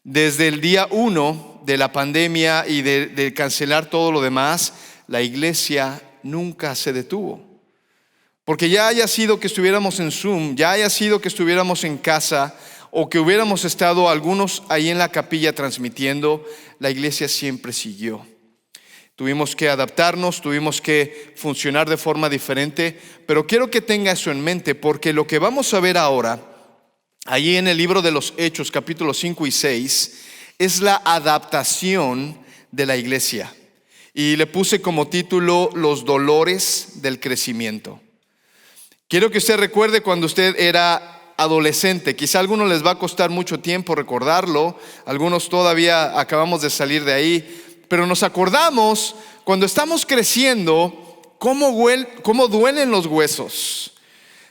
Desde el día 1 de la pandemia y de cancelar todo lo demás, la iglesia nunca se detuvo. Porque ya haya sido que estuviéramos en Zoom, ya haya sido que estuviéramos en casa o que hubiéramos estado algunos ahí en la capilla transmitiendo, la iglesia siempre siguió. Tuvimos que adaptarnos, tuvimos que funcionar de forma diferente, pero quiero que tenga eso en mente, porque lo que vamos a ver ahora, allí en el libro de los Hechos, capítulos 5 y 6, es la adaptación de la iglesia. Y le puse como título, los dolores del crecimiento. Quiero que usted recuerde cuando usted era adolescente. Quizá a algunos les va a costar mucho tiempo recordarlo, algunos todavía acabamos de salir de ahí, pero nos acordamos cuando estamos creciendo cómo duelen los huesos.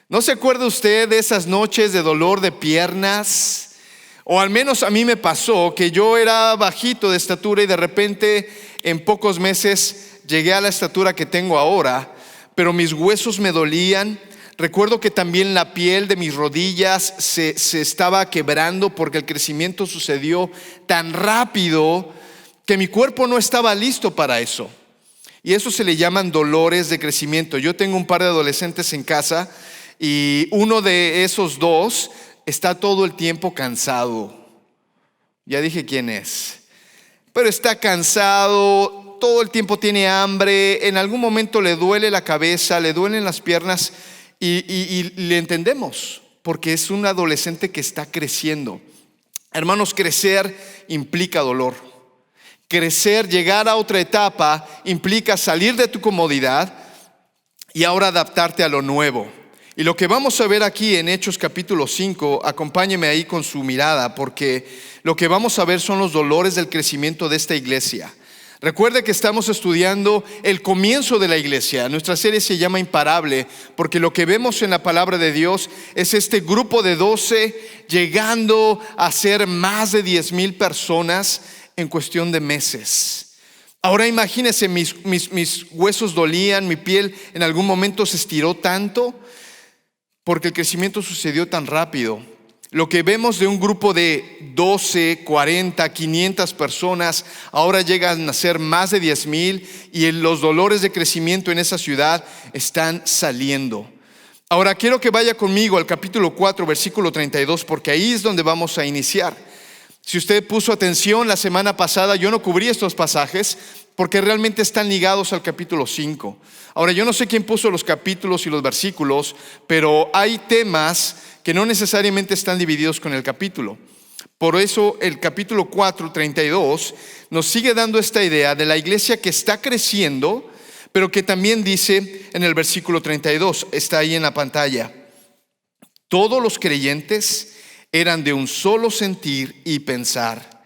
¿No se acuerda usted de esas noches de dolor de piernas? O al menos a mí me pasó que yo era bajito de estatura y de repente en pocos meses llegué a la estatura que tengo ahora, pero mis huesos me dolían. Recuerdo que también la piel de mis rodillas se estaba quebrando porque el crecimiento sucedió tan rápido que mi cuerpo no estaba listo para eso. Y eso se le llaman dolores de crecimiento. Yo tengo un par de adolescentes en casa y uno de esos dos está todo el tiempo cansado. Ya dije quién es. Pero está cansado, todo el tiempo tiene hambre, en algún momento le duele la cabeza, le duelen las piernas y le entendemos, porque es un adolescente que está creciendo. Hermanos, crecer implica dolor. Crecer, llegar a otra etapa, implica salir de tu comodidad y ahora adaptarte a lo nuevo. Y lo que vamos a ver aquí en Hechos capítulo 5, acompáñeme ahí con su mirada, porque lo que vamos a ver son los dolores del crecimiento de esta iglesia. Recuerde que estamos estudiando el comienzo de la iglesia. Nuestra serie se llama Imparable, porque lo que vemos en la palabra de Dios es este grupo de 12 llegando a ser más de 10,000 personas en cuestión de meses. Ahora imagínense, mis huesos dolían, mi piel en algún momento se estiró tanto porque el crecimiento sucedió tan rápido. Lo que vemos de un grupo de 12, 40, 500 personas, ahora llegan a ser más de 10,000 y los dolores de crecimiento en esa ciudad están saliendo. Ahora quiero que vaya conmigo al capítulo 4, versículo 32, porque ahí es donde vamos a iniciar. Si usted puso atención la semana pasada, yo no cubrí estos pasajes porque realmente están ligados al capítulo 5. Ahora, yo no sé quién puso los capítulos y los versículos, pero hay temas que no necesariamente están divididos con el capítulo. Por eso el capítulo 4, 32 nos sigue dando esta idea de la iglesia que está creciendo, pero que también dice en el versículo 32, está ahí en la pantalla: todos los creyentes eran de un solo sentir y pensar.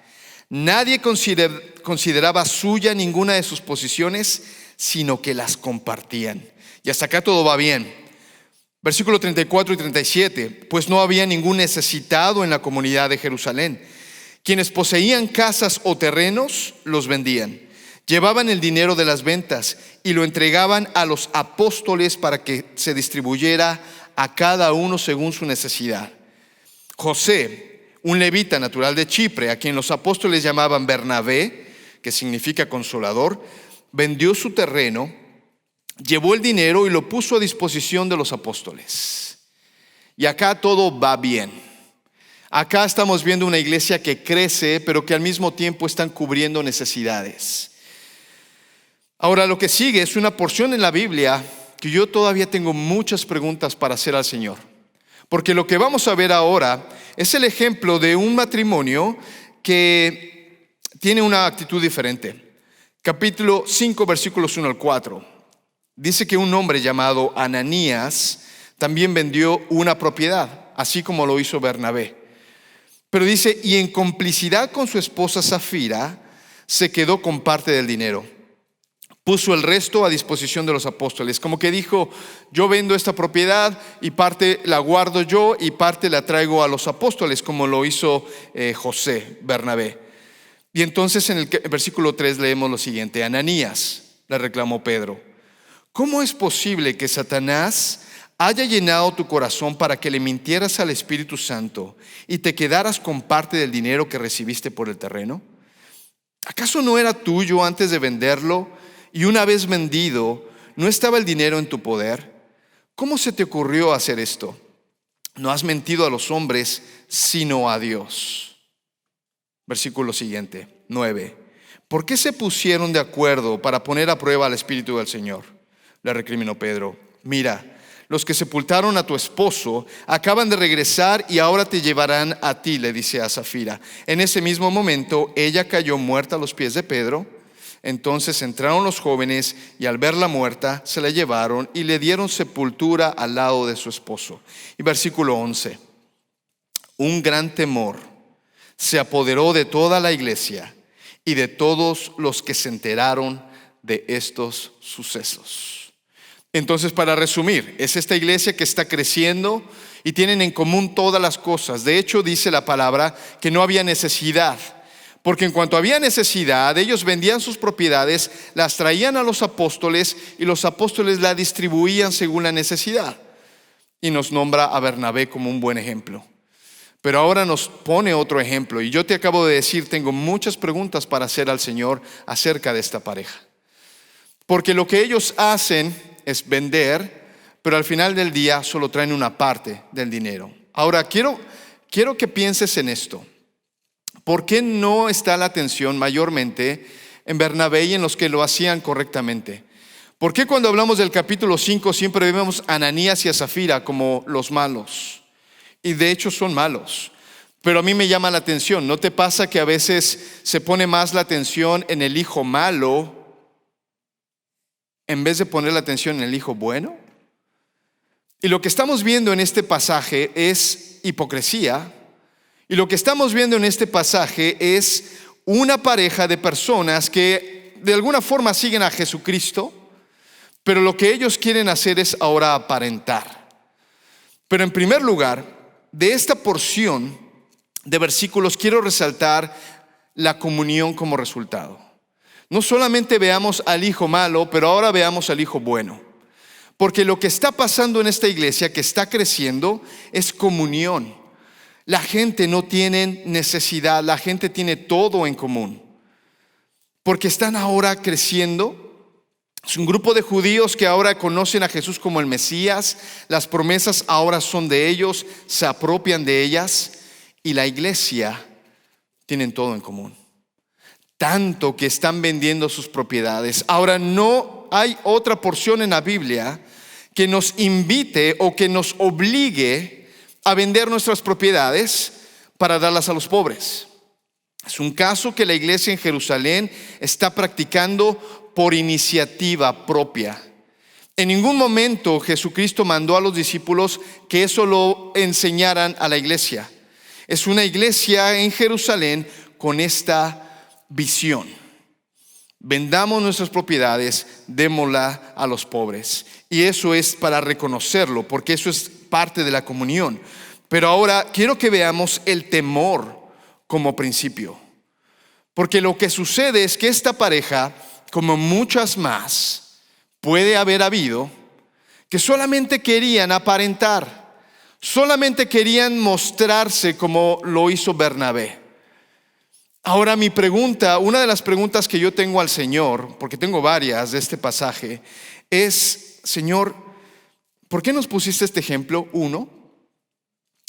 Nadie consideraba suya ninguna de sus posiciones, sino que las compartían. Y hasta acá todo va bien. Versículo 34 y 37, pues no había ningún necesitado en la comunidad de Jerusalén. Quienes poseían casas o terrenos los vendían. Llevaban el dinero de las ventas y lo entregaban a los apóstoles para que se distribuyera a cada uno según su necesidad. José, un levita natural de Chipre, a quien los apóstoles llamaban Bernabé, que significa consolador, vendió su terreno, llevó el dinero y lo puso a disposición de los apóstoles. Y acá todo va bien. Acá estamos viendo una iglesia que crece, pero que al mismo tiempo están cubriendo necesidades. Ahora, lo que sigue es una porción en la Biblia que yo todavía tengo muchas preguntas para hacer al Señor. Porque lo que vamos a ver ahora es el ejemplo de un matrimonio que tiene una actitud diferente. Capítulo 5, versículos 1 al 4. Dice que un hombre llamado Ananías también vendió una propiedad, así como lo hizo Bernabé. Pero dice, y en complicidad con su esposa Safira, se quedó con parte del dinero. Puso el resto a disposición de los apóstoles. Como que dijo, yo vendo esta propiedad y parte la guardo yo y parte la traigo a los apóstoles, como lo hizo José, Bernabé. Y entonces en el versículo 3 leemos lo siguiente: Ananías, le reclamó Pedro, ¿cómo es posible que Satanás haya llenado tu corazón para que le mintieras al Espíritu Santo y te quedaras con parte del dinero que recibiste por el terreno? ¿Acaso no era tuyo antes de venderlo? Y una vez vendido, ¿no estaba el dinero en tu poder? ¿Cómo se te ocurrió hacer esto? No has mentido a los hombres, sino a Dios. Versículo siguiente, 9. ¿Por qué se pusieron de acuerdo para poner a prueba al Espíritu del Señor? Le recriminó Pedro. Mira, los que sepultaron a tu esposo acaban de regresar y ahora te llevarán a ti, le dice a Safira. En ese mismo momento, ella cayó muerta a los pies de Pedro. Entonces entraron los jóvenes y al verla muerta, se la llevaron y le dieron sepultura al lado de su esposo. Y versículo 11. Un gran temor se apoderó de toda la iglesia y de todos los que se enteraron de estos sucesos. Entonces, para resumir, es esta iglesia que está creciendo y tienen en común todas las cosas. De hecho, dice la palabra que no había necesidad, porque en cuanto había necesidad, ellos vendían sus propiedades, las traían a los apóstoles y los apóstoles la distribuían según la necesidad. Y nos nombra a Bernabé como un buen ejemplo. Pero ahora nos pone otro ejemplo, y yo te acabo de decir, tengo muchas preguntas para hacer al Señor acerca de esta pareja. Porque lo que ellos hacen es vender, pero al final del día solo traen una parte del dinero. Ahora, quiero que pienses en esto. ¿Por qué no está la atención mayormente en Bernabé y en los que lo hacían correctamente? ¿Por qué cuando hablamos del capítulo 5 siempre vemos a Ananías y a Zafira como los malos? Y de hecho son malos. Pero a mí me llama la atención. ¿No te pasa que a veces se pone más la atención en el hijo malo en vez de poner la atención en el hijo bueno? Y lo que estamos viendo en este pasaje es hipocresía. Y lo que estamos viendo en este pasaje es una pareja de personas que de alguna forma siguen a Jesucristo, pero lo que ellos quieren hacer es ahora aparentar. Pero en primer lugar, de esta porción de versículos quiero resaltar la comunión como resultado. No solamente veamos al hijo malo, pero ahora veamos al hijo bueno. Porque lo que está pasando en esta iglesia que está creciendo es comunión. La gente no tiene necesidad, la gente tiene todo en común. Porque están ahora creciendo. Es un grupo de judíos que ahora conocen a Jesús como el Mesías. Las promesas ahora son de ellos, se apropian de ellas. Y la iglesia tienen todo en común. Tanto que están vendiendo sus propiedades. Ahora no hay otra porción en la Biblia que nos invite o que nos obligue a vender nuestras propiedades para darlas a los pobres. Es un caso que la iglesia en Jerusalén está practicando por iniciativa propia. En ningún momento Jesucristo mandó a los discípulos que eso lo enseñaran a la iglesia. Es una iglesia en Jerusalén con esta visión. Vendamos nuestras propiedades, démosla a los pobres. Y eso es para reconocerlo, porque eso es parte de la comunión. Pero ahora quiero que veamos el temor como principio. Porque lo que sucede es que esta pareja, como muchas más, puede haber habido, que solamente querían aparentar, solamente querían mostrarse como lo hizo Bernabé. Ahora mi pregunta, una de las preguntas que yo tengo al Señor, porque tengo varias de este pasaje, es: Señor, ¿por qué nos pusiste este ejemplo? 1.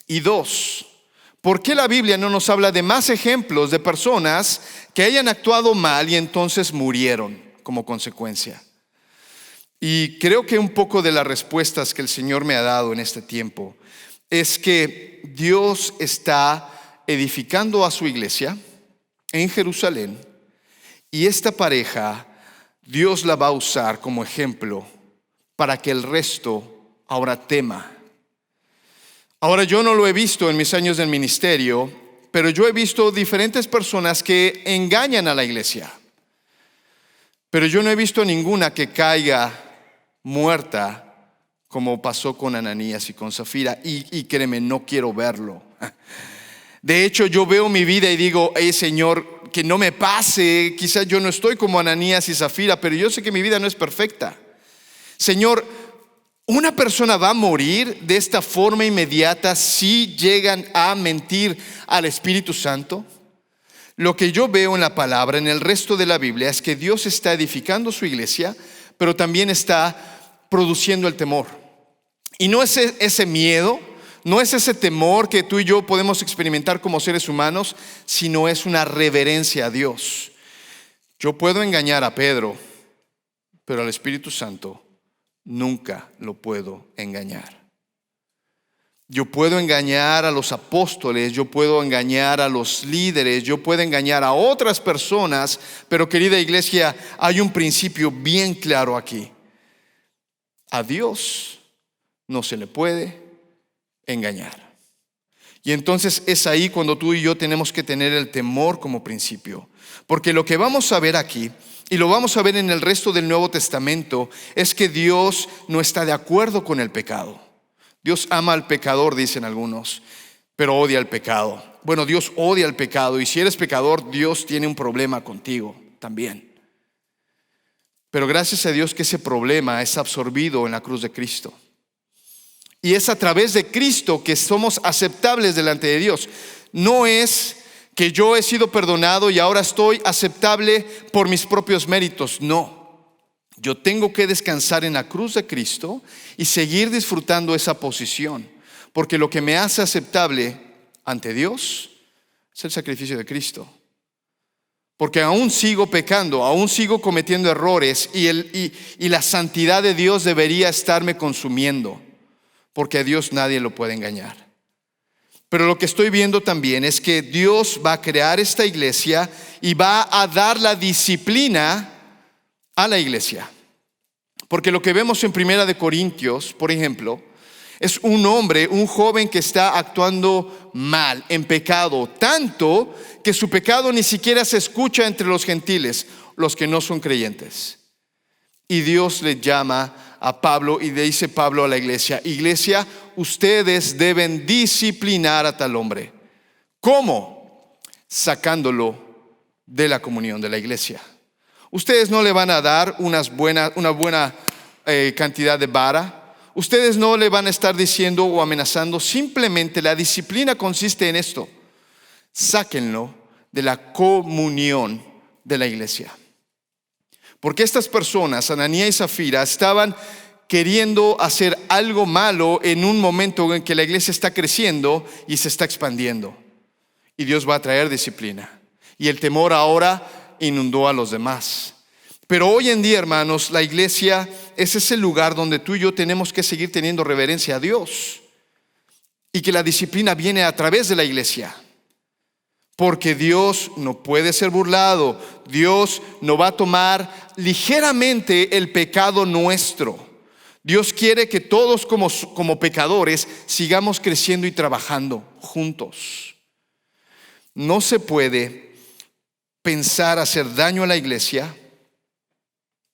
Y 2, ¿por qué la Biblia no nos habla de más ejemplos de personas que hayan actuado mal y entonces murieron como consecuencia? Y creo que un poco de las respuestas que el Señor me ha dado en este tiempo es que Dios está edificando a su iglesia en Jerusalén, y esta pareja Dios la va a usar como ejemplo para que el resto ahora tema. Ahora, yo no lo he visto en mis años del ministerio, pero yo he visto diferentes personas que engañan a la iglesia, pero yo no he visto ninguna que caiga muerta como pasó con Ananías y con Zafira, y créeme, no quiero verlo. De hecho, yo veo mi vida y digo: Señor, que no me pase. Quizás yo no estoy como Ananías y Zafira, pero yo sé que mi vida no es perfecta. Señor, Una persona va a morir de esta forma inmediata si llegan a mentir al Espíritu Santo. Lo que yo veo en la palabra, en el resto de la Biblia, es que Dios está edificando su iglesia, pero también está produciendo el temor. Y no es ese miedo, no es ese temor que tú y yo podemos experimentar como seres humanos, sino es una reverencia a Dios. Yo puedo engañar a Pedro, pero al Espíritu Santo nunca lo puedo engañar. Yo puedo engañar a los apóstoles, yo puedo engañar a los líderes, yo puedo engañar a otras personas, pero querida iglesia, hay un principio bien claro aquí. A Dios no se le puede engañar. Y entonces es ahí cuando tú y yo tenemos que tener el temor como principio. Porque lo que vamos a ver aquí, y lo vamos a ver en el resto del Nuevo Testamento, es que Dios no está de acuerdo con el pecado. Dios ama al pecador, dicen algunos, pero odia al pecado. Bueno, Dios odia al pecado, y si eres pecador, Dios tiene un problema contigo también. Pero gracias a Dios que ese problema es absorbido en la cruz de Cristo. Y es a través de Cristo que somos aceptables delante de Dios. No es que yo he sido perdonado y ahora estoy aceptable por mis propios méritos. No, yo tengo que descansar en la cruz de Cristo y seguir disfrutando esa posición, porque lo que me hace aceptable ante Dios es el sacrificio de Cristo. Porque aún sigo pecando, aún sigo cometiendo errores, y la santidad de Dios debería estarme consumiendo, porque a Dios nadie lo puede engañar. Pero lo que estoy viendo también es que Dios va a crear esta iglesia y va a dar la disciplina a la iglesia. Porque lo que vemos en 1 Corintios, por ejemplo, es un hombre, un joven que está actuando mal, en pecado, tanto que su pecado ni siquiera se escucha entre los gentiles, los que no son creyentes. Y Dios le llama a Pablo y le dice Pablo a la iglesia: iglesia, ustedes deben disciplinar a tal hombre. ¿Cómo? Sacándolo de la comunión de la iglesia. Ustedes no le van a dar una buena cantidad de vara. Ustedes no le van a estar diciendo o amenazando. Simplemente la disciplina consiste en esto: sáquenlo de la comunión de la iglesia. Porque estas personas, Ananías y Zafira, estaban queriendo hacer algo malo en un momento en que la iglesia está creciendo y se está expandiendo. Y Dios va a traer disciplina. Y el temor ahora inundó a los demás. Pero hoy en día, hermanos, la iglesia es ese lugar donde tú y yo tenemos que seguir teniendo reverencia a Dios. Y que la disciplina viene a través de la iglesia. Porque Dios no puede ser burlado. Dios no va a tomar ligeramente el pecado nuestro. Dios quiere que todos como pecadores sigamos creciendo y trabajando juntos. No se puede pensar hacer daño a la iglesia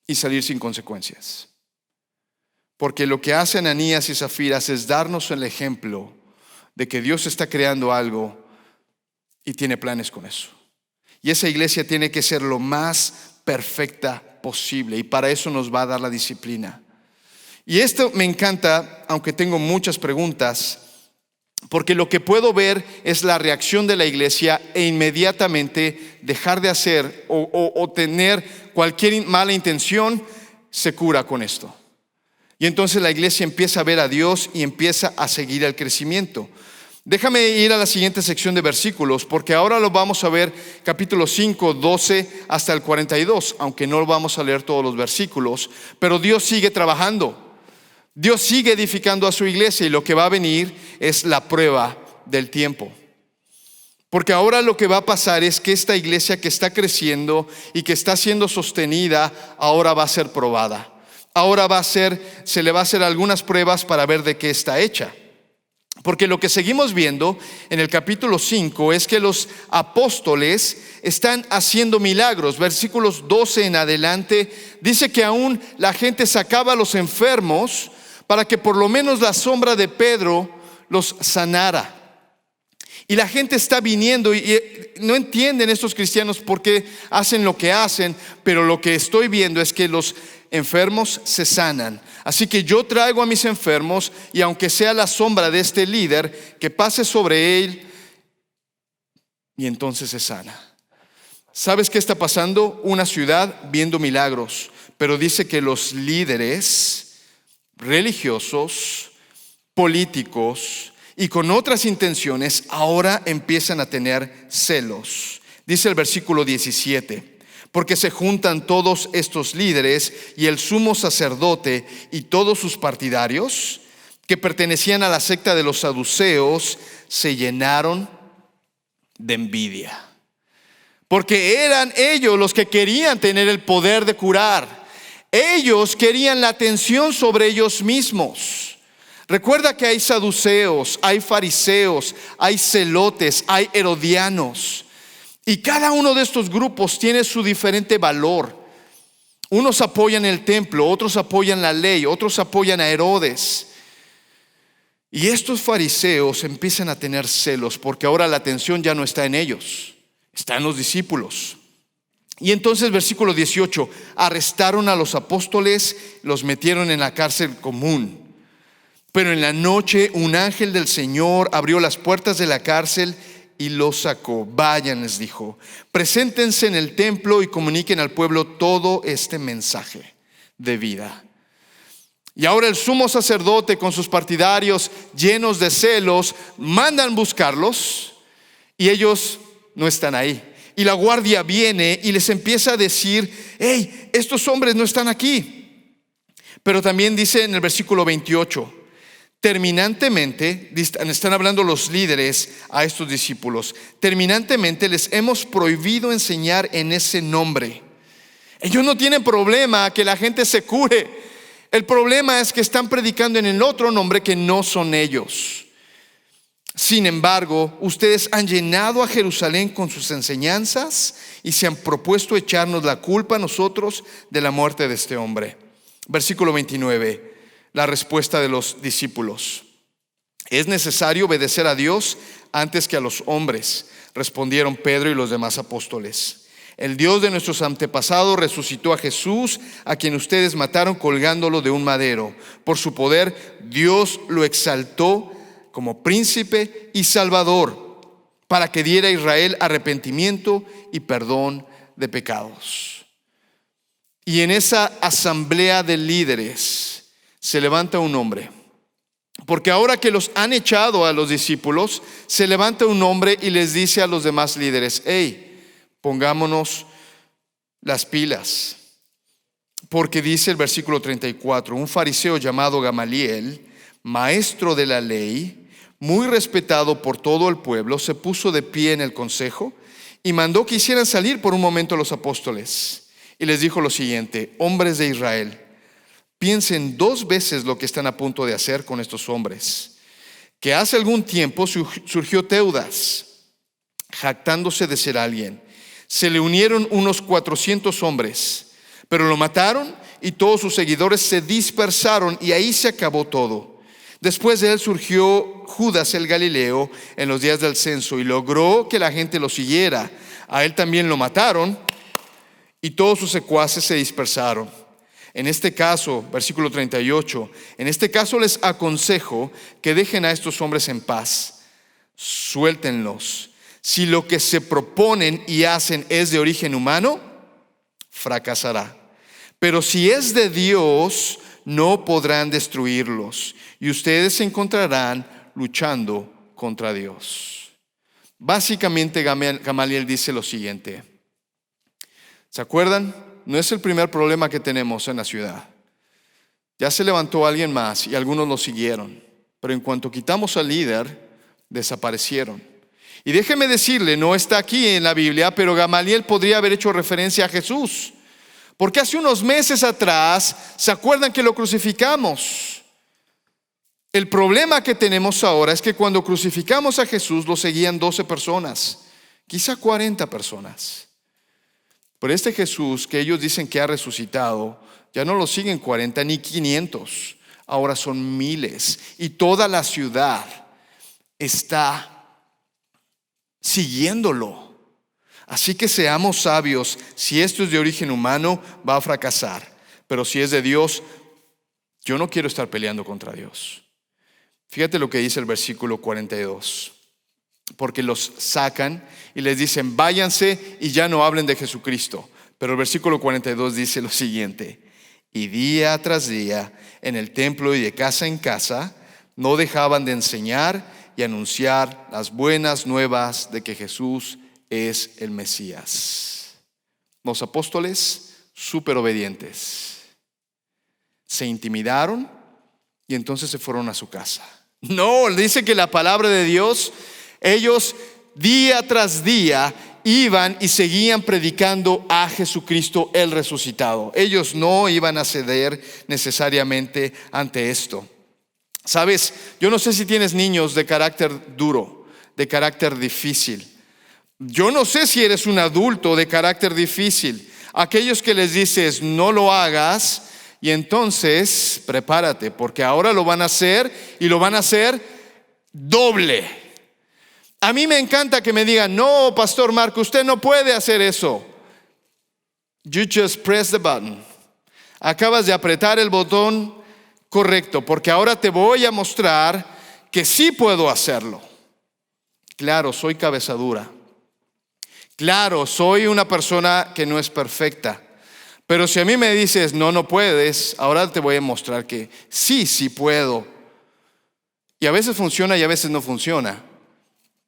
y salir sin consecuencias. Porque lo que hacen Ananías y Zafira es darnos el ejemplo de que Dios está creando algo y tiene planes con eso. Y esa iglesia tiene que ser lo más perfecta posible, y para eso nos va a dar la disciplina. Y esto me encanta, aunque tengo muchas preguntas, porque lo que puedo ver es la reacción de la iglesia e inmediatamente dejar de hacer o tener cualquier mala intención se cura con esto. Y entonces la iglesia empieza a ver a Dios y empieza a seguir el crecimiento. Déjame ir a la siguiente sección de versículos, porque ahora lo vamos a ver, capítulo 5, 12 hasta el 42, aunque no vamos a leer todos los versículos, pero Dios sigue trabajando. Dios sigue edificando a su iglesia, y lo que va a venir es la prueba del tiempo. Porque ahora lo que va a pasar es que esta iglesia que está creciendo y que está siendo sostenida, ahora va a ser probada. Ahora se le va a hacer algunas pruebas para ver de qué está hecha. Porque lo que seguimos viendo en el capítulo 5 es que los apóstoles están haciendo milagros. Versículos 12 en adelante dice que aún la gente sacaba a los enfermos para que por lo menos la sombra de Pedro los sanara. Y la gente está viniendo y no entienden estos cristianos por qué hacen lo que hacen, pero lo que estoy viendo es que los enfermos se sanan. Así que yo traigo a mis enfermos y aunque sea la sombra de este líder, que pase sobre él y entonces se sana. ¿Sabes qué está pasando? Una ciudad viendo milagros, pero dice que los líderes religiosos, políticos y con otras intenciones ahora empiezan a tener celos. Dice el versículo 17: porque se juntan todos estos líderes y el sumo sacerdote y todos sus partidarios, que pertenecían a la secta de los saduceos, se llenaron de envidia. Porque eran ellos los que querían tener el poder de curar. Ellos querían la atención sobre ellos mismos. Recuerda que hay saduceos, hay fariseos, hay celotes, hay herodianos. Y cada uno de estos grupos tiene su diferente valor. Unos apoyan el templo, otros apoyan la ley, otros apoyan a Herodes. Y estos fariseos empiezan a tener celos porque ahora la atención ya no está en ellos, está en los discípulos. Y entonces, versículo 18, arrestaron a los apóstoles, los metieron en la cárcel común. Pero en la noche un ángel del Señor abrió las puertas de la cárcel y los sacó. Vayan, les dijo, preséntense en el templo y comuniquen al pueblo todo este mensaje de vida. Y ahora el sumo sacerdote con sus partidarios llenos de celos mandan buscarlos y ellos no están ahí. Y la guardia viene y les empieza a decir: hey, estos hombres no están aquí. Pero también dice en el versículo 28, terminantemente, están hablando los líderes a estos discípulos, terminantemente les hemos prohibido enseñar en ese nombre. Ellos no tienen problema que la gente se cure. El problema es que están predicando en el otro nombre que no son ellos. Sin embargo, ustedes han llenado a Jerusalén con sus enseñanzas y se han propuesto echarnos la culpa a nosotros de la muerte de este hombre. Versículo 29. La respuesta de los discípulos: es necesario obedecer a Dios antes que a los hombres, respondieron Pedro y los demás apóstoles. El Dios de nuestros antepasados resucitó a Jesús, a quien ustedes mataron colgándolo de un madero. Por su poder Dios lo exaltó como príncipe y salvador, para que diera a Israel arrepentimiento y perdón de pecados. Y en esa asamblea de líderes se levanta un hombre, porque ahora que los han echado a los discípulos, se levanta un hombre y les dice a los demás líderes: hey, pongámonos las pilas, porque dice el versículo 34, un fariseo llamado Gamaliel, maestro de la ley, muy respetado por todo el pueblo, se puso de pie en el consejo y mandó que hicieran salir por un momento a los apóstoles. Y les dijo lo siguiente: hombres de Israel, piensen 2 veces lo que están a punto de hacer con estos hombres. Que hace algún tiempo surgió Teudas, jactándose de ser alguien. Se le unieron unos 400 hombres, pero lo mataron y todos sus seguidores se dispersaron y ahí se acabó todo. Después de él surgió Judas el Galileo en los días del censo y logró que la gente lo siguiera. A él también lo mataron y todos sus secuaces se dispersaron. En este caso, versículo 38, en este caso les aconsejo que dejen a estos hombres en paz, suéltenlos. Si lo que se proponen y hacen es de origen humano, fracasará. Pero si es de Dios, no podrán destruirlos y ustedes se encontrarán luchando contra Dios. Básicamente Gamaliel dice lo siguiente: ¿se acuerdan? No es el primer problema que tenemos en la ciudad. Ya se levantó alguien más y algunos lo siguieron, pero en cuanto quitamos al líder, desaparecieron. Y déjeme decirle, no está aquí en la Biblia, pero Gamaliel podría haber hecho referencia a Jesús, porque hace unos meses atrás, ¿se acuerdan que lo crucificamos? El problema que tenemos ahora es que cuando crucificamos a Jesús lo seguían 12 personas, quizá 40 personas. Pero este Jesús que ellos dicen que ha resucitado, ya no lo siguen 40 ni 500, ahora son miles. Y toda la ciudad está siguiéndolo. Así que seamos sabios. Si esto es de origen humano, va a fracasar. Pero si es de Dios, yo no quiero estar peleando contra Dios. Fíjate lo que dice el versículo 42. Porque los sacan y les dicen, váyanse y ya no hablen de Jesucristo. Pero el versículo 42 dice lo siguiente: y día tras día, en el templo y de casa en casa, no dejaban de enseñar y anunciar las buenas nuevas de que Jesús es el Mesías. Los apóstoles, súper obedientes, se intimidaron y entonces se fueron a su casa. No, dice que la palabra de Dios, ellos día tras día iban y seguían predicando a Jesucristo el resucitado. Ellos no iban a ceder necesariamente ante esto. Sabes, yo no sé si tienes niños de carácter duro, de carácter difícil. Yo no sé si eres un adulto de carácter difícil. Aquellos que les dices no lo hagas, y entonces prepárate, porque ahora lo van a hacer y lo van a hacer doble. A mí me encanta que me digan, no, Pastor Marco, usted no puede hacer eso. You just press the button. Acabas de apretar el botón correcto, porque ahora te voy a mostrar que sí puedo hacerlo. Claro, soy cabeza dura. Claro, soy una persona que no es perfecta. Pero si a mí me dices, no puedes, ahora te voy a mostrar que sí puedo. Y a veces funciona y a veces no funciona.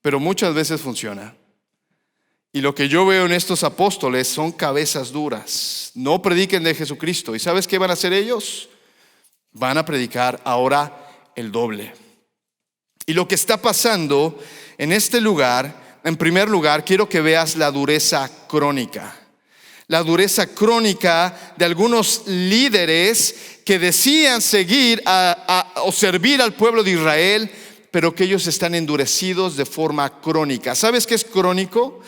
Pero muchas veces funciona. Y lo que yo veo en estos apóstoles son cabezas duras. No prediquen de Jesucristo. ¿Y sabes qué van a hacer ellos? Van a predicar ahora el doble. Y lo que está pasando en este lugar, en primer lugar, quiero que veas la dureza crónica. La dureza crónica de algunos líderes que decían seguir o servir al pueblo de Israel, pero que ellos están endurecidos de forma crónica. ¿Sabes qué es crónico?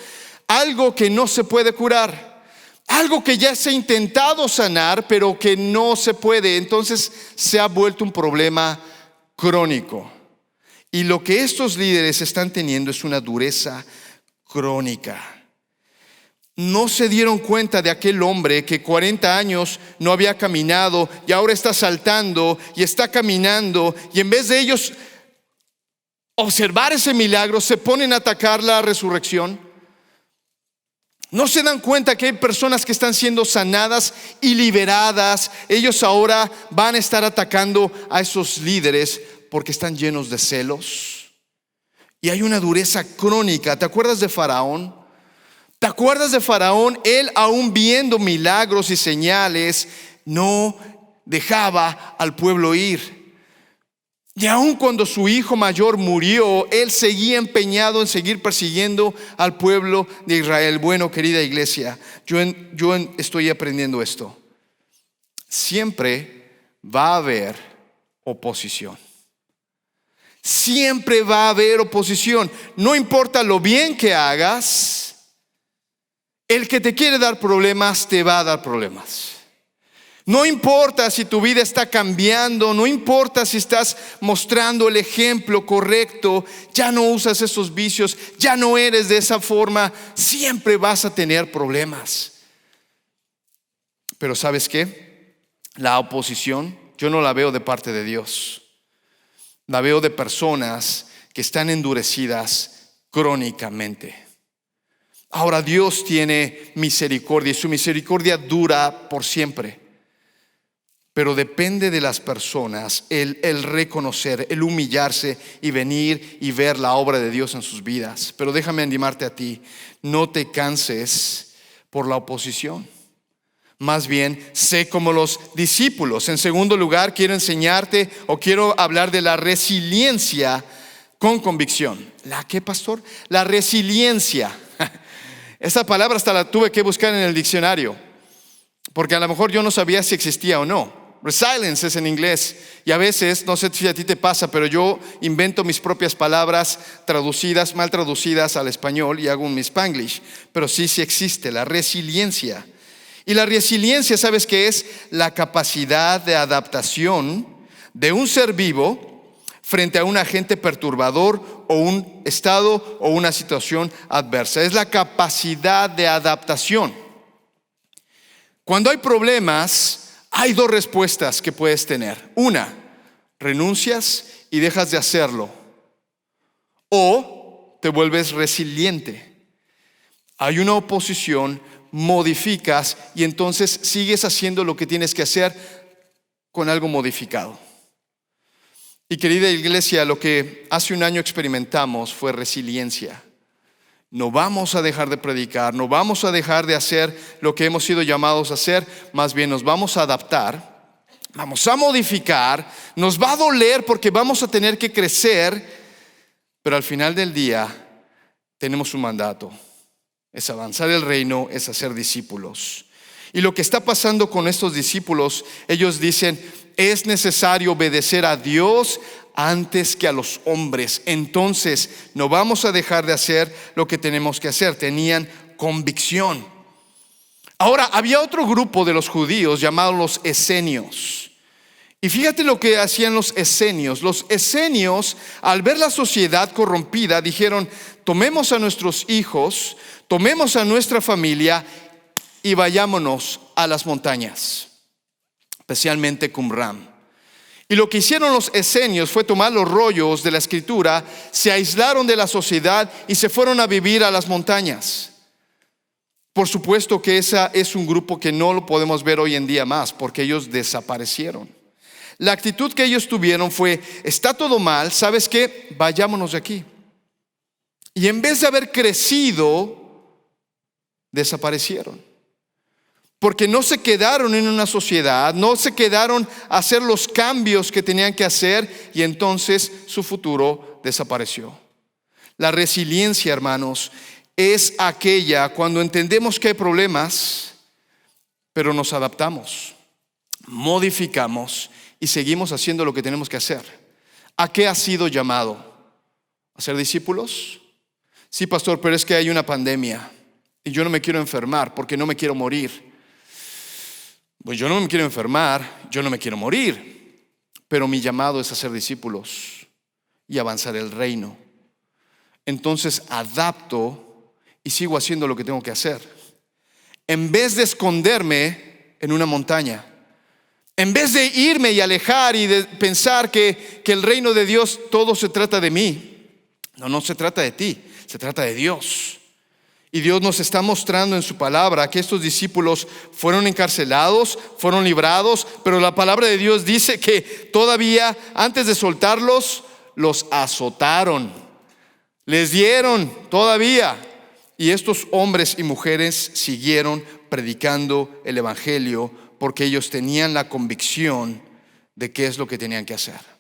Algo que no se puede curar. Algo que ya se ha intentado sanar, pero que no se puede. Entonces se ha vuelto un problema crónico. Y lo que estos líderes están teniendo es una dureza crónica. No se dieron cuenta de aquel hombre que 40 años no había caminado y ahora está saltando y está caminando, y en vez de ellos observar ese milagro, se ponen a atacar la resurrección. No se dan cuenta que hay personas que están siendo sanadas y liberadas. Ellos ahora van a estar atacando a esos líderes porque están llenos de celos. Y hay una dureza crónica. ¿Te acuerdas de Faraón? ¿Te acuerdas de Faraón? Él, aún viendo milagros y señales, no dejaba al pueblo ir. Y aun cuando su hijo mayor murió, él seguía empeñado en seguir persiguiendo al pueblo de Israel. Bueno, querida iglesia, yo estoy aprendiendo esto. Siempre va a haber oposición. Siempre va a haber oposición. No importa lo bien que hagas, el que te quiere dar problemas te va a dar problemas. No importa si tu vida está cambiando, no importa si estás mostrando el ejemplo correcto, ya no usas esos vicios, ya no eres de esa forma, siempre vas a tener problemas. Pero ¿sabes qué? La oposición yo no la veo de parte de Dios. La veo de personas que están endurecidas crónicamente. Ahora Dios tiene misericordia y su misericordia dura por siempre. Pero depende de las personas el reconocer, el humillarse y venir y ver la obra de Dios en sus vidas. Pero déjame animarte a ti, no te canses por la oposición. Más bien, sé como los discípulos. En segundo lugar, quiero enseñarte o quiero hablar de la resiliencia con convicción. ¿La qué, pastor? La resiliencia. Esa palabra hasta la tuve que buscar en el diccionario, porque a lo mejor yo no sabía si existía o no. Resilience es en inglés, y a veces, no sé si a ti te pasa, pero yo invento mis propias palabras traducidas, mal traducidas al español, y hago un Spanglish. Pero sí existe la resiliencia. Y la resiliencia, ¿sabes qué es? La capacidad de adaptación de un ser vivo frente a un agente perturbador o un estado o una situación adversa. Es la capacidad de adaptación. Cuando hay problemas, hay dos respuestas que puedes tener. Una, renuncias y dejas de hacerlo. O te vuelves resiliente. Hay una oposición, modificas y entonces sigues haciendo lo que tienes que hacer con algo modificado. Y querida iglesia, lo que hace un año experimentamos fue resiliencia. No vamos a dejar de predicar, no vamos a dejar de hacer lo que hemos sido llamados a hacer, más bien nos vamos a adaptar, vamos a modificar, nos va a doler porque vamos a tener que crecer, pero al final del día tenemos un mandato, es avanzar el reino, es hacer discípulos. Y lo que está pasando con estos discípulos, ellos dicen, es necesario obedecer a Dios antes que a los hombres. Entonces no vamos a dejar de hacer lo que tenemos que hacer. Tenían convicción. Ahora, había otro grupo de los judíos llamados los esenios. Y fíjate lo que hacían los esenios. Los esenios, al ver la sociedad corrompida, dijeron, tomemos a nuestros hijos, tomemos a nuestra familia y vayámonos a las montañas, especialmente Qumran. Y lo que hicieron los esenios fue tomar los rollos de la escritura, se aislaron de la sociedad y se fueron a vivir a las montañas. Por supuesto que ese es un grupo que no lo podemos ver hoy en día más, porque ellos desaparecieron. La actitud que ellos tuvieron fue, está todo mal, ¿sabes qué? Vayámonos de aquí. Y en vez de haber crecido, desaparecieron. Porque no se quedaron en una sociedad, no se quedaron a hacer los cambios que tenían que hacer y entonces su futuro desapareció. La resiliencia, hermanos, es aquella cuando entendemos que hay problemas, pero nos adaptamos, modificamos y seguimos haciendo lo que tenemos que hacer. ¿A qué has sido llamado? ¿A ser discípulos? Sí, pastor, pero es que hay una pandemia y yo no me quiero enfermar porque no me quiero morir. Pues yo no me quiero enfermar, yo no me quiero morir, pero mi llamado es a ser discípulos y avanzar el reino. Entonces adapto y sigo haciendo lo que tengo que hacer. En vez de esconderme en una montaña, en vez de irme y alejar y de pensar que el reino de Dios todo se trata de mí. No se trata de ti, se trata de Dios. Y Dios nos está mostrando en su palabra que estos discípulos fueron encarcelados, fueron librados, pero la palabra de Dios dice que todavía antes de soltarlos, los azotaron, les dieron todavía. Y estos hombres y mujeres siguieron predicando el evangelio porque ellos tenían la convicción de qué es lo que tenían que hacer.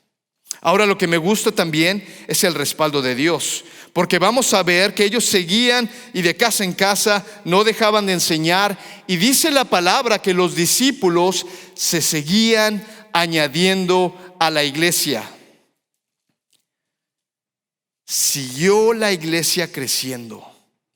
Ahora, lo que me gusta también es el respaldo de Dios, porque vamos a ver que ellos seguían y de casa en casa no dejaban de enseñar, y dice la palabra que los discípulos se seguían añadiendo a la iglesia. Siguió la iglesia creciendo,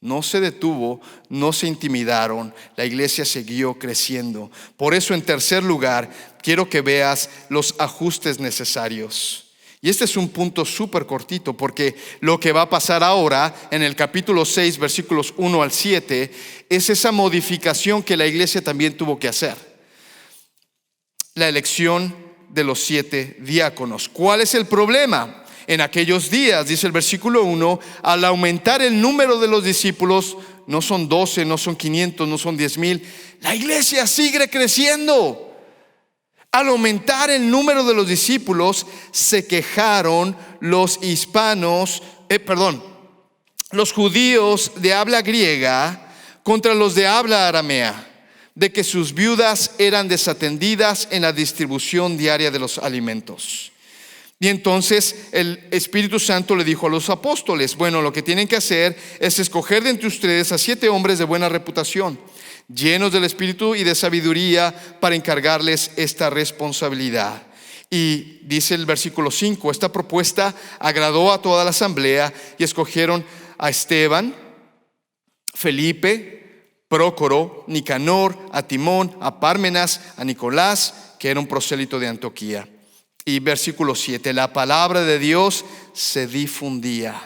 no se detuvo, no se intimidaron, la iglesia siguió creciendo. Por eso, en tercer lugar, quiero que veas los ajustes necesarios. Y este es un punto súper cortito, porque lo que va a pasar ahora en el capítulo 6, versículos 1 al 7, es esa modificación que la iglesia también tuvo que hacer. La elección de los 7 diáconos. ¿Cuál es el problema? En aquellos días, dice el versículo 1, al aumentar el número de los discípulos, no son 12, no son 500, no son 10,000, la iglesia sigue creciendo. Al aumentar el número de los discípulos, se quejaron los los judíos de habla griega contra los de habla aramea, de que sus viudas eran desatendidas en la distribución diaria de los alimentos. Y entonces el Espíritu Santo le dijo a los apóstoles, bueno, lo que tienen que hacer es escoger de entre ustedes a 7 hombres de buena reputación, llenos del Espíritu y de sabiduría, para encargarles esta responsabilidad. Y dice el versículo 5, esta propuesta agradó a toda la asamblea y escogieron a Esteban, Felipe, Prócoro, Nicanor, a Timón, a Pármenas, a Nicolás, que era un prosélito de Antioquía. Y versículo 7, la palabra de Dios se difundía,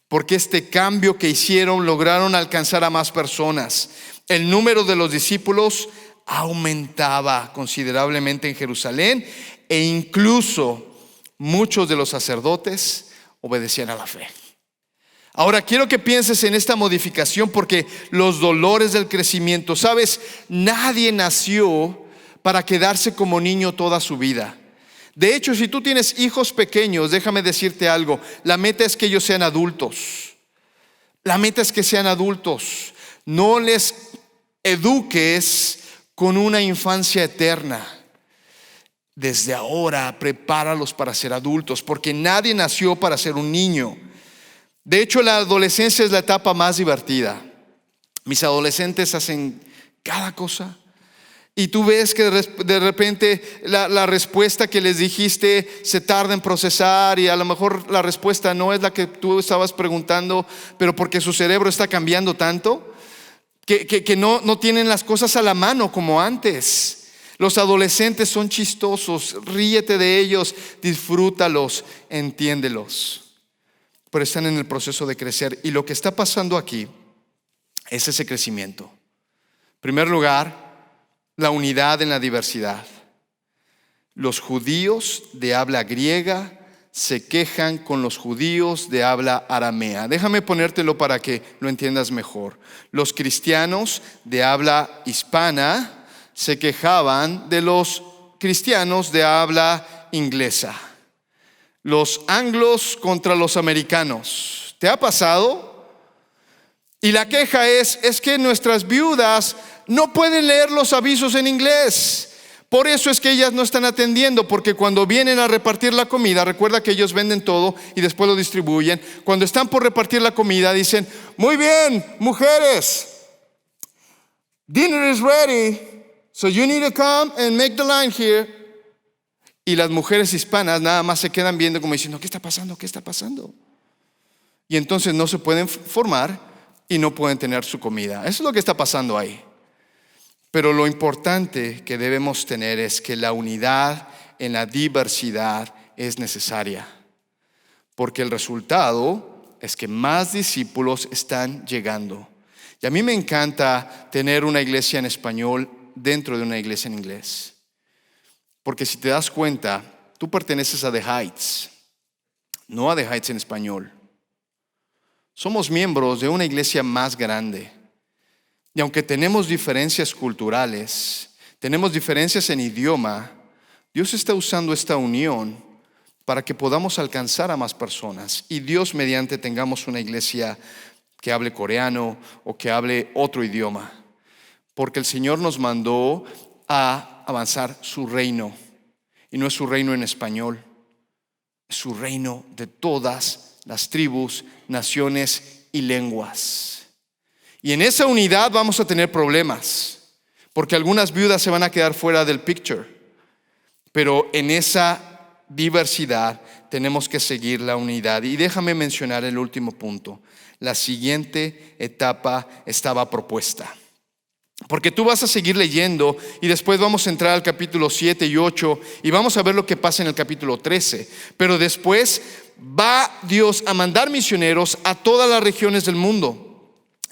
porque este cambio que hicieron lograron alcanzar a más personas. El número de los discípulos aumentaba considerablemente en Jerusalén, e incluso muchos de los sacerdotes obedecían a la fe. Ahora quiero que pienses en esta modificación, porque los dolores del crecimiento, sabes, nadie nació para quedarse como niño toda su vida. De hecho, si tú tienes hijos pequeños, déjame decirte algo, la meta es que ellos sean adultos. La meta es que sean adultos. No les eduques con una infancia eterna. Desde ahora prepáralos para ser adultos, porque nadie nació para ser un niño. De hecho, la adolescencia es la etapa más divertida. Mis adolescentes hacen cada cosa. Y tú ves que de repente la respuesta que les dijiste se tarda en procesar, y a lo mejor la respuesta no es la que tú estabas preguntando, pero porque su cerebro está cambiando tanto que no tienen las cosas a la mano como antes. Los adolescentes son chistosos, ríete de ellos, disfrútalos, entiéndelos. Pero están en el proceso de crecer, y lo que está pasando aquí es ese crecimiento. En primer lugar, la unidad en la diversidad. Los judíos de habla griega se quejan con los judíos de habla aramea. Déjame ponértelo para que lo entiendas mejor. Los cristianos de habla hispana se quejaban de los cristianos de habla inglesa. Los anglos contra los americanos. ¿Te ha pasado? Y la queja es que nuestras viudas no pueden leer los avisos en inglés. Por eso es que ellas no están atendiendo, porque cuando vienen a repartir la comida, recuerda que ellos venden todo y después lo distribuyen. Cuando están por repartir la comida dicen: muy bien, mujeres, dinner is ready, so you need to come and make the line here. Y las mujeres hispanas nada más se quedan viendo como diciendo: ¿qué está pasando? ¿Qué está pasando? Y entonces no se pueden formar y no pueden tener su comida. Eso es lo que está pasando ahí. Pero lo importante que debemos tener es que la unidad en la diversidad es necesaria, porque el resultado es que más discípulos están llegando. Y a mí me encanta tener una iglesia en español dentro de una iglesia en inglés, porque si te das cuenta, tú perteneces a The Heights, no a The Heights en español. Somos miembros de una iglesia más grande. Y aunque tenemos diferencias culturales, tenemos diferencias en idioma, Dios está usando esta unión para que podamos alcanzar a más personas. Y Dios mediante tengamos una iglesia que hable coreano o que hable otro idioma. Porque el Señor nos mandó a avanzar su reino. Y no es su reino en español, es su reino de todas las tribus, naciones y lenguas. Y en esa unidad vamos a tener problemas, porque algunas viudas se van a quedar fuera del picture. Pero en esa diversidad tenemos que seguir la unidad. Y déjame mencionar el último punto. La siguiente etapa estaba propuesta. Porque tú vas a seguir leyendo y después vamos a entrar al capítulo 7 y 8 y vamos a ver lo que pasa en el capítulo 13. Pero después va Dios a mandar misioneros a todas las regiones del mundo.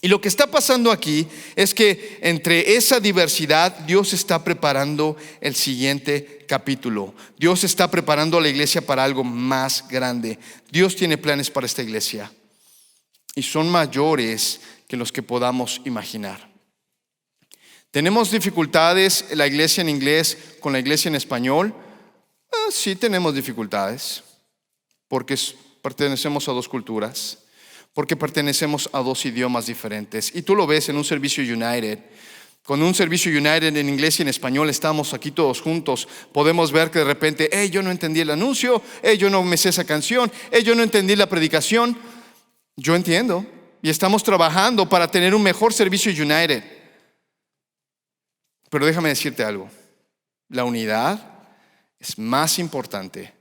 Y lo que está pasando aquí es que entre esa diversidad Dios está preparando el siguiente capítulo. Dios está preparando a la iglesia para algo más grande. Dios tiene planes para esta iglesia y son mayores que los que podamos imaginar. ¿Tenemos dificultades en la iglesia en inglés con la iglesia en español? Sí tenemos dificultades, porque pertenecemos a dos culturas, porque pertenecemos a dos idiomas diferentes. Y tú lo ves en un servicio United. Con un servicio United en inglés y en español estamos aquí todos juntos. Podemos ver que de repente, yo no entendí el anuncio, yo no me sé esa canción, yo no entendí la predicación. Yo entiendo, y estamos trabajando para tener un mejor servicio United. Pero déjame decirte algo, la unidad es más importante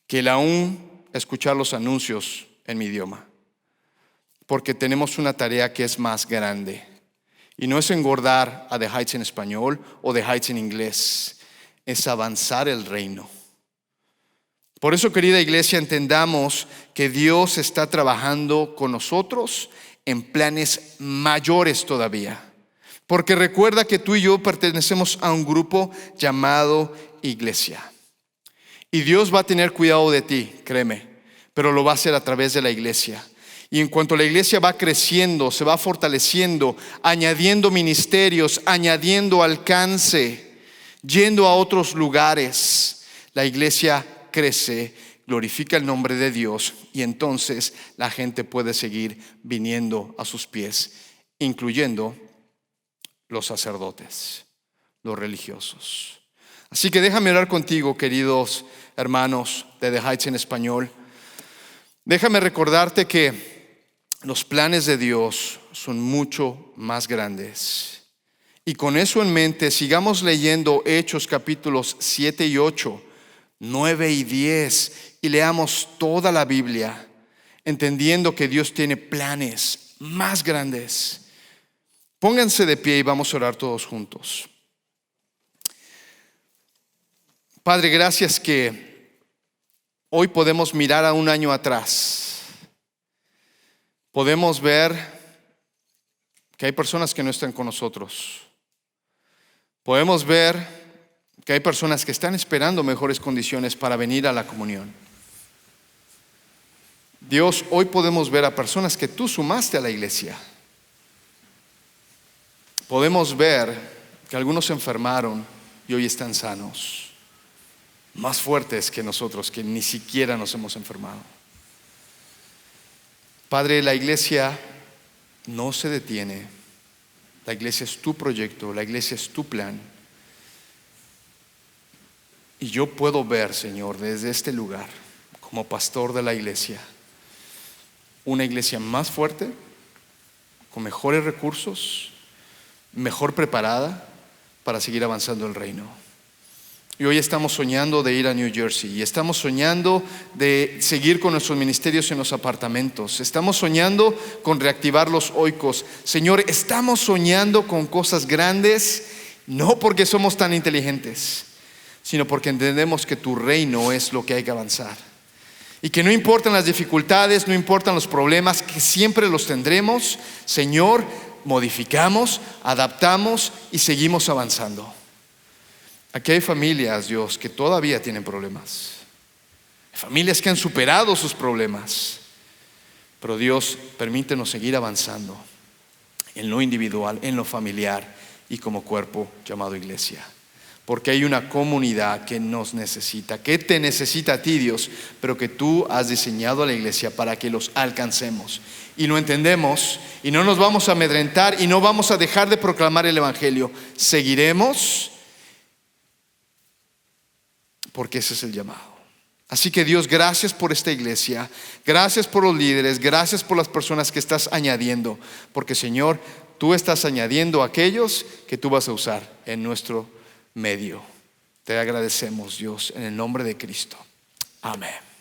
que el aún escuchar los anuncios en mi idioma, porque tenemos una tarea que es más grande, y no es engordar a The Heights en español o The Heights en inglés, es avanzar el reino. Por eso, querida iglesia, entendamos que Dios está trabajando con nosotros en planes mayores todavía. Porque recuerda que tú y yo pertenecemos a un grupo llamado iglesia. Y Dios va a tener cuidado de ti, créeme, pero lo va a hacer a través de la iglesia. Y en cuanto la iglesia va creciendo, se va fortaleciendo, añadiendo ministerios, añadiendo alcance, yendo a otros lugares, la iglesia crece, glorifica el nombre de Dios y entonces la gente puede seguir viniendo a sus pies, incluyendo los sacerdotes, los religiosos. Así que déjame orar contigo, queridos hermanos de The Heights en español. Déjame recordarte que los planes de Dios son mucho más grandes. Y con eso en mente, sigamos leyendo Hechos capítulos 7 y 8, 9 y 10 y leamos toda la Biblia, entendiendo que Dios tiene planes más grandes. Pónganse de pie y vamos a orar todos juntos. Padre, gracias que hoy podemos mirar a un año atrás. Podemos ver que hay personas que no están con nosotros. Podemos ver que hay personas que están esperando mejores condiciones para venir a la comunión. Dios, hoy podemos ver a personas que tú sumaste a la iglesia. Podemos ver que algunos se enfermaron y hoy están sanos, más fuertes que nosotros, que ni siquiera nos hemos enfermado. Padre, la iglesia no se detiene. La iglesia es tu proyecto, la iglesia es tu plan. Y yo puedo ver, Señor, desde este lugar, como pastor de la iglesia, una iglesia más fuerte, con mejores recursos, mejor preparada para seguir avanzando el reino. Y hoy estamos soñando de ir a New Jersey y estamos soñando de seguir con nuestros ministerios en los apartamentos. Estamos soñando con reactivar los oikos. Señor, estamos soñando con cosas grandes, no porque somos tan inteligentes, sino porque entendemos que tu reino es lo que hay que avanzar. Y que no importan las dificultades, no importan los problemas, que siempre los tendremos. Señor, modificamos, adaptamos y seguimos avanzando. Aquí hay familias, Dios, que todavía tienen problemas. Hay familias que han superado sus problemas. Pero Dios, permítenos seguir avanzando en lo individual, en lo familiar y como cuerpo llamado iglesia. Porque hay una comunidad que nos necesita, que te necesita a ti, Dios, pero que tú has diseñado a la iglesia para que los alcancemos. Y lo entendemos y no nos vamos a amedrentar y no vamos a dejar de proclamar el evangelio. Seguiremos porque ese es el llamado. Así que Dios, gracias por esta iglesia, gracias por los líderes, gracias por las personas que estás añadiendo, porque Señor, tú estás añadiendo a aquellos que tú vas a usar en nuestro medio. Te agradecemos, Dios, en el nombre de Cristo. Amén.